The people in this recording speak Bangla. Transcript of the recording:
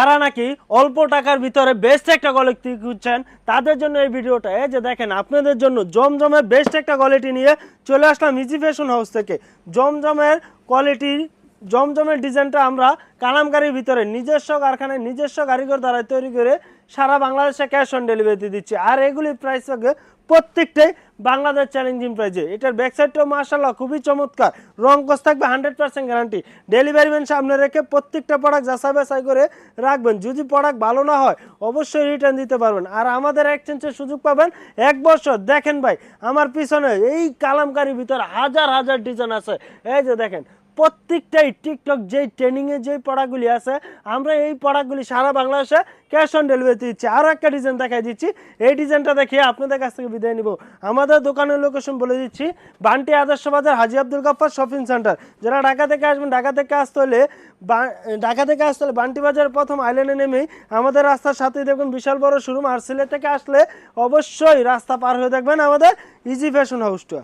যারা নাকি অল্প টাকার ভিতরে বেস্ট একটা কোয়ালিটি খুঁজছেন তাদের জন্য এই ভিডিওটা। এই যে দেখেন আপনাদের জন্য জমজমের বেস্ট একটা কোয়ালিটি নিয়ে চলে আসলাম ইজি ফ্যাশন হাউস থেকে। জমজমের কোয়ালিটি, জমজমের ডিজাইনটা আমরা কালামকারীর ভিতরে নিজস্ব কারখানায় নিজস্ব কারিগর দ্বারা তৈরি করে সারা বাংলাদেশে ক্যাশ অন ডেলিভারি দিচ্ছি। আর এগুলির প্রাইস থাকে প্রত্যেকটাই বাংলাদেশ চ্যালেঞ্জিং প্রাইজে। এটার ব্যাকসাইডটাও মাশাআল্লাহ খুবই চমৎকার, রং কস থাকবে 100% গ্যারান্টি। ডেলিভারি ম্যান সামনে রেখে প্রত্যেকটা প্রোডাক্ট যাচাই বাছাই করে রাখবেন। যদি প্রোডাক্ট ভালো না হয় অবশ্যই রিটার্ন দিতে পারবেন। আর আমাদের এক্সচেঞ্জের সুযোগ পাবেন 1 বছর। দেখেন ভাই আমার পিছনে এই কালামকারীর ভিতরে হাজার হাজার ডিজাইন আছে। এই যে দেখেন প্রত্যেকটাই টিকটক যেই ট্রেনিংয়ে যেই প্রোডাক্টগুলি আছে আমরা এই প্রোডাক্টগুলি সারা বাংলাদেশে ক্যাশ অন ডেলিভারি দিচ্ছি। আরও একটা ডিজাইন দেখাই দিচ্ছি, এই ডিজাইনটা দেখিয়ে আপনাদের কাছ থেকে বিদায় নিব। আমাদের দোকানের লোকেশন বলে দিচ্ছি, বান্টি আদর্শ বাজার হাজী আব্দুল গাফফার শপিং সেন্টার। যারা ঢাকা থেকে আসবেন, ঢাকা থেকে আসতে হলে বান্টি বাজারের প্রথম আইল্যান্ডে নেমেই আমাদের রাস্তার সাথেই দেখবেন বিশাল বড় শোরুম। আর সিলেট থেকে আসলে অবশ্যই রাস্তা পার হয়ে দেখবেন আমাদের ইজি ফ্যাশন হাউসটা।